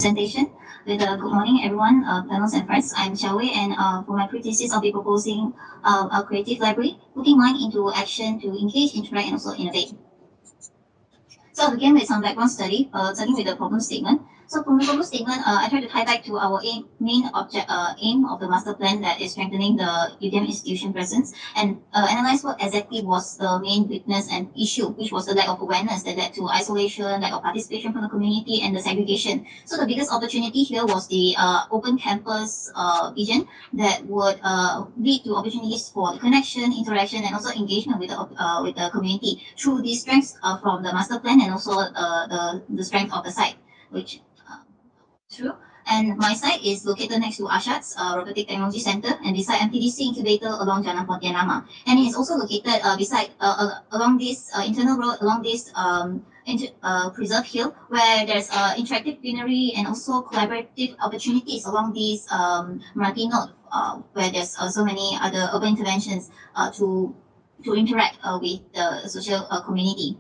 Presentation. Good morning, everyone, panels and friends. I'm Xiaowei, and for my pre-thesis, I'll be proposing a creative library, putting mind into action to engage, interact, and also innovate. So I'll begin with some background study, starting with the problem statement. So from the problem statement, I try to tie back to our aim of the master plan, that is strengthening the UTM institution presence, and analyze what exactly was the main weakness and issue, which was the lack of awareness that led to isolation, lack of participation from the community, and the segregation. So the biggest opportunity here was the open campus vision that would lead to opportunities for the connection, interaction, and also engagement with the community through the strengths from the master plan, and also the strength of the site, which true. And my site is located next to Ashat's Robotic Technology Center and beside MTDC Incubator along Jalan Pontian Lama. And it is also located along this internal road, along this preserve hill, where there's interactive greenery and also collaborative opportunities along this Merapi node, where there's so many other urban interventions to interact with the social community.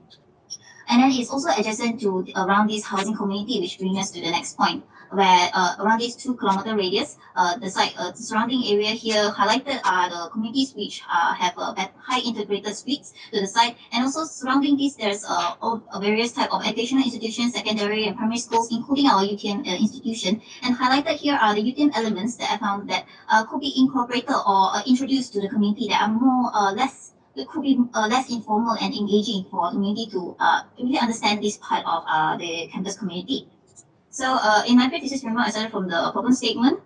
And then it's also adjacent to around this housing community, which brings us to the next point, where around this 2 kilometer radius, the surrounding area here highlighted are the communities which have high integrated streets to the side, and also surrounding this there's various type of educational institutions, secondary and primary schools, including our UTM institution. And highlighted here are the UTM elements that I found that could be incorporated or introduced to the community that are more less. It could be less informal and engaging for a community to really understand this part of the campus community. So in my pre-thesis framework, I started from the problem statement,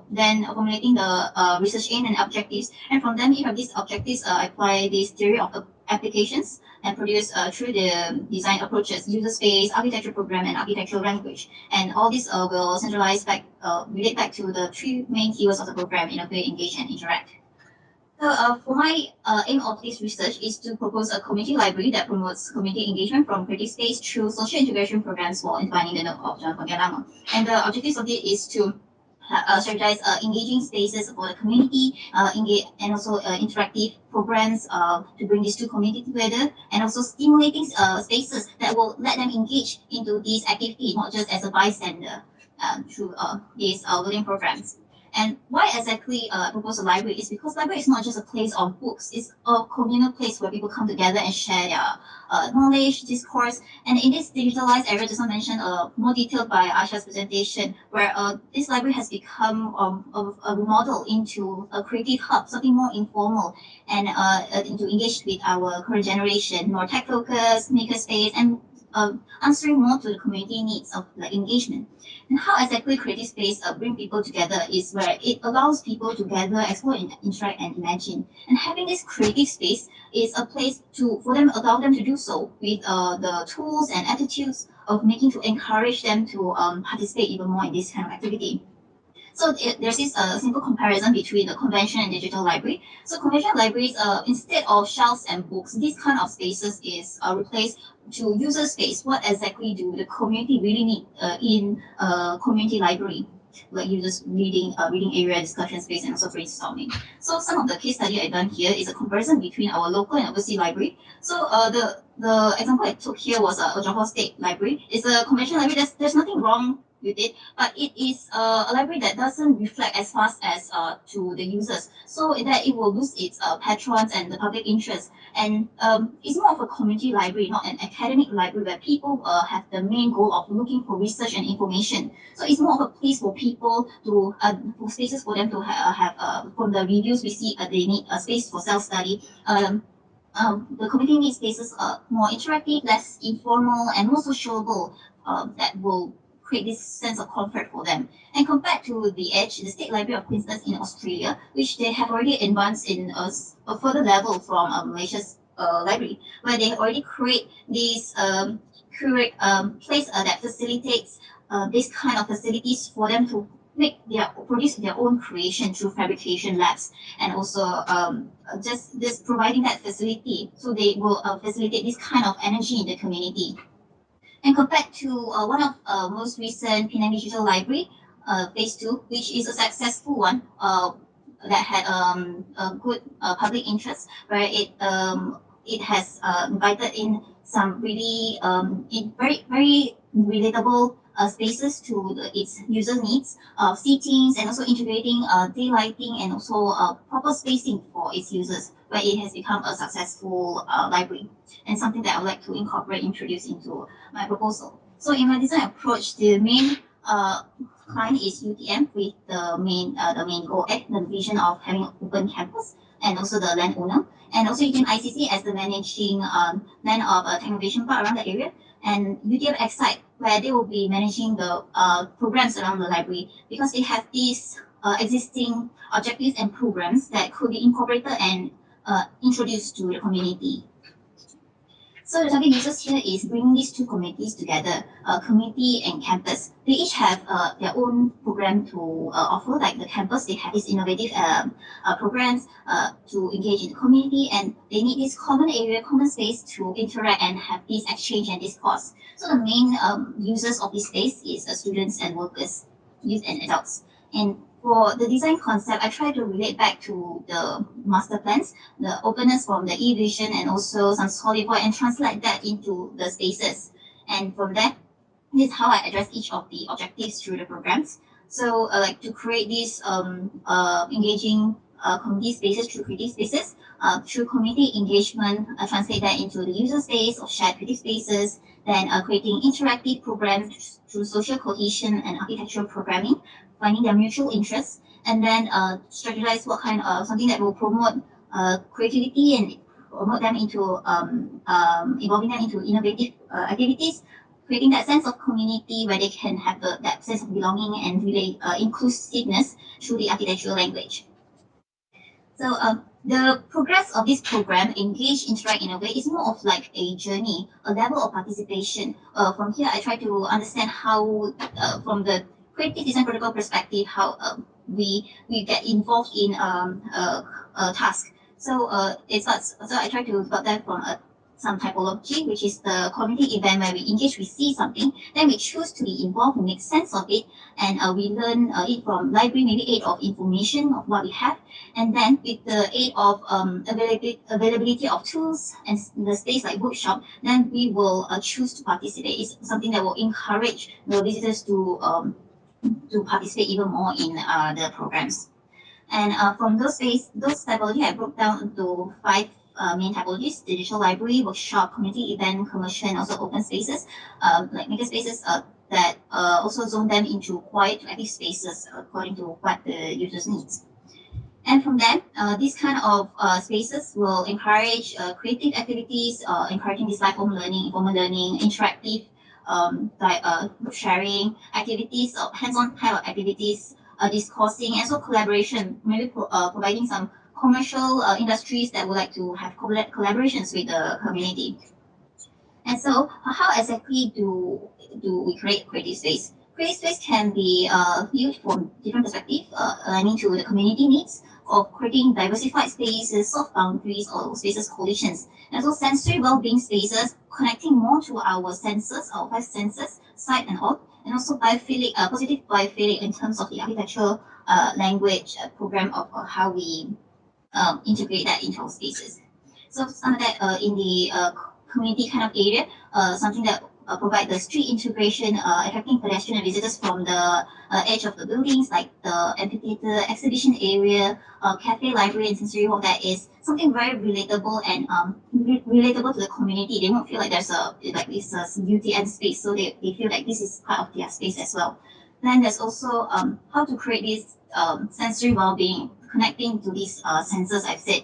then formulating the research aim and objectives. And from them, each of these objectives, I apply this theory of applications and produce through the design approaches, user space, architecture program, and architectural language. And all this will centralize back, relate back to the 3 main keywords of the program: innovate, engage, and interact. So for my aim of this research is to propose a community library that promotes community engagement from creative space through social integration programs while defining the node of Jalan Pontian Lama. And the objectives of it is to strategize engaging spaces for the community, and also interactive programs to bring these 2 communities together, and also stimulating spaces that will let them engage into these activities, not just as a bystander through these learning programs. And why exactly propose a library is because library is not just a place of books, it's a communal place where people come together and share their knowledge, discourse. And in this digitalized era, just mentioned more detailed by Asha's presentation, where this library has become a model into a creative hub, something more informal, and to engage with our current generation, more tech focused, makerspace, and answering more to the community needs of the engagement. And how exactly creative space bring people together is where it allows people to gather, explore, interact, and imagine. And having this creative space is a place for them, allow them to do so with the tools and attitudes of making to encourage them to participate even more in this kind of activity. So there's this simple comparison between the conventional and digital library. So conventional libraries, instead of shelves and books, this kind of spaces is replaced to user space. What exactly do the community really need in a community library? Like users reading area, discussion space, and also brainstorming. So some of the case study I done here is a comparison between our local and overseas library. So the example I took here was Johor State Library. It's a conventional library. There's nothing wrong with it, but it is a library that doesn't reflect as fast as to the users, so that it will lose its patrons and the public interest. And it's more of a community library, not an academic library where people have the main goal of looking for research and information. So it's more of a place for people to for spaces for them to have from the reviews we see they need a space for self-study. The community needs spaces more interactive, less informal, and more sociable, that will create this sense of comfort for them. And compared to the Edge, the State Library of Queensland in Australia, which they have already advanced in a further level from Malaysia's library, where they already create this place that facilitates this kind of facilities for them to produce their own creation through fabrication labs, and also just this providing that facility, so they will facilitate this kind of energy in the community. And compared to one of most recent Penang Digital Library, Phase 2, which is a successful one that had a good public interest, where it has invited in some really very very relatable spaces to its user needs, seatings, and also integrating daylighting and also proper spacing for its users, where it has become a successful library and something that I would like to introduce into my proposal. So in my design approach, the main client is UTM with the main goal, the vision of having an open campus, and also the landowner, and also UTM ICC as the managing land of a Technovation Park around the area, and UTM Excite, where they will be managing the programs around the library, because they have these existing objectives and programs that could be incorporated and introduced to the community. So the target users here is bringing these two communities together, community and campus. They each have their own program to offer. Like the campus, they have these innovative programs to engage in the community, and they need this common area, common space to interact and have this exchange and discourse. So the main users of this space is students and workers, youth and adults. And for the design concept, I try to relate back to the master plans, the openness from the e-vision and also some solid void, and translate that into the spaces. And from there, this is how I address each of the objectives through the programs. So like to create these engaging community spaces through creative spaces, through community engagement, translate that into the user space of shared creative spaces, then creating interactive programs through social cohesion and architectural programming, finding their mutual interests, and then strategize what kind of something that will promote creativity and promote them into evolving them into innovative activities, creating that sense of community where they can have that sense of belonging and really inclusiveness through the architectural language. So the progress of this program, Engage, Interact, Innovate, is more of like a journey, a level of participation. From here, I try to understand how, from the creative design protocol perspective, how we get involved in a task. So so I try to develop that from some typology, which is the community event where we engage, we see something, then we choose to be involved, we make sense of it, and we learn it from library, maybe aid of information of what we have, and then with the aid of availability of tools and the space like workshop, then we will choose to participate. It's something that will encourage the visitors to participate even more in the programs. And from those typology, I broke down into 5 main typologies: digital library, workshop, community event, commercial, and also open spaces, like maker spaces that also zone them into quiet to active spaces according to what the users needs. And from there, these kind of spaces will encourage creative activities, encouraging this lifelong learning, informal learning, interactive group sharing activities, hands-on kind of activities, discoursing, and so collaboration, maybe providing some commercial industries that would like to have collaborations with the community. And so, how exactly do we create creative space? Creative space can be viewed from different perspectives, aligning to the community needs of creating diversified spaces, soft boundaries, or spaces coalitions, and also sensory well-being spaces, connecting more to our senses, our 5 senses, sight and all, and also biophilic, positive biophilic in terms of the architectural language program of how we integrate that into our spaces. So some of that in the community kind of area, something that provide the street integration, attracting pedestrian and visitors from the edge of the buildings, like the amphitheater, exhibition area, cafe, library, and sensory hall. That is something very relatable and relatable to the community. They won't feel like there's this UTM space, so they feel like this is part of their space as well. Then there's also how to create this sensory well-being, connecting to these senses I've said.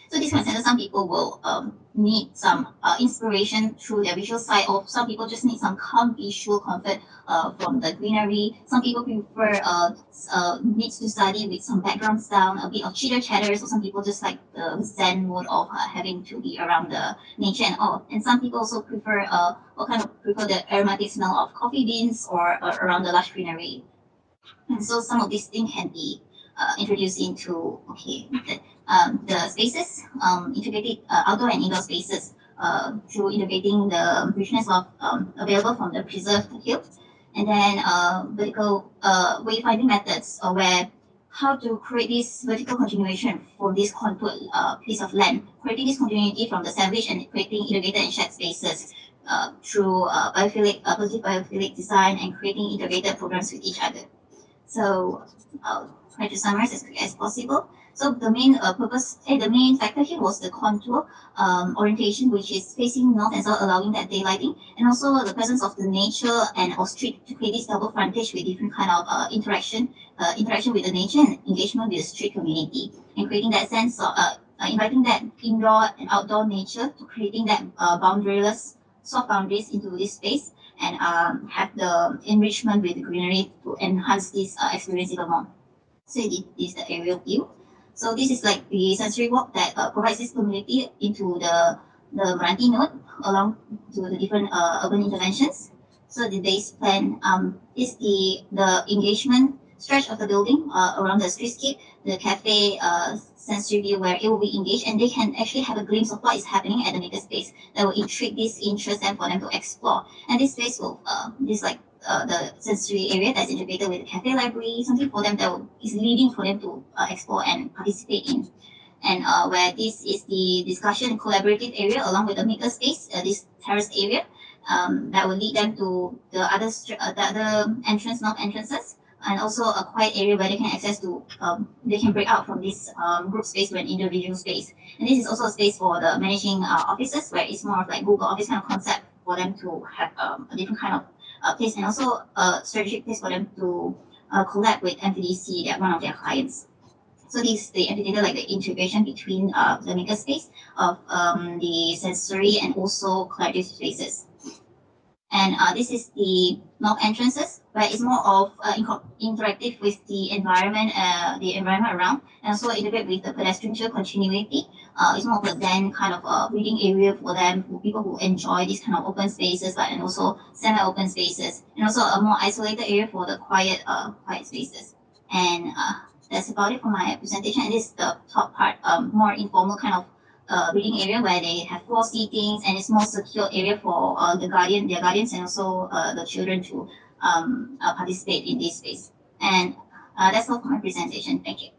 So this kind of sense, some people will need some inspiration through their visual side, or some people just need some calm visual comfort from the greenery. Some people prefer needs to study with some background sound, a bit of chitter chatter. So some people just like the zen mode of having to be around the nature and all. And some people also prefer prefer the aromatic smell of coffee beans or around the lush greenery. And so some of these things can be introduced into the spaces, integrated outdoor and indoor spaces through integrating the richness of available from the preserved hill, and then vertical wayfinding methods where how to create this vertical continuation from this contour piece of land, creating this continuity from the savage and creating integrated and shared spaces through positive biophilic design and creating integrated programs with each other. So I'll try to summarize as quick as possible. So the main the main factor here was the contour orientation, which is facing north and south, allowing that daylighting, and also the presence of the nature and of street to create this double frontage with different kind of interaction with the nature and engagement with the street community, and creating that sense of inviting that indoor and outdoor nature to creating that boundaryless soft boundaries into this space and have the enrichment with the greenery to enhance this experience even more. So this is the aerial view. So this is like the sensory walk that provides this community into the Meranti node along to the different urban interventions. So the base plan is the engagement stretch of the building around the streetscape, the cafe sensory view where it will be engaged and they can actually have a glimpse of what is happening at the makerspace that will intrigue this interest and for them to explore. And this space will the sensory area that's integrated with the cafe library, something for them that is leading for them to explore and participate in. And where this is the discussion and collaborative area along with the makerspace, this terrace area, that will lead them to the other north entrances, and also a quiet area where they can access to they can break out from this group space to an individual space. And this is also a space for the managing offices where it's more of like Google Office kind of concept for them to have a different kind of place, and also a strategic place for them to collab with MPDC, that one of their clients. So this the amphitheater, like the integration between the makerspace of the sensory and also collaborative spaces. And this is the north entrances, where it's more of interactive with the environment around, and also integrate with the pedestrian continuity. It's more of a then kind of reading area for them, for people who enjoy these kind of open spaces, but and also semi-open spaces, and also a more isolated area for the quiet spaces. And that's about it for my presentation. And this is the top part, more informal kind of reading area where they have floor seatings and it's more secure area for their guardians, and also the children to participate in this space. And that's all for my presentation. Thank you.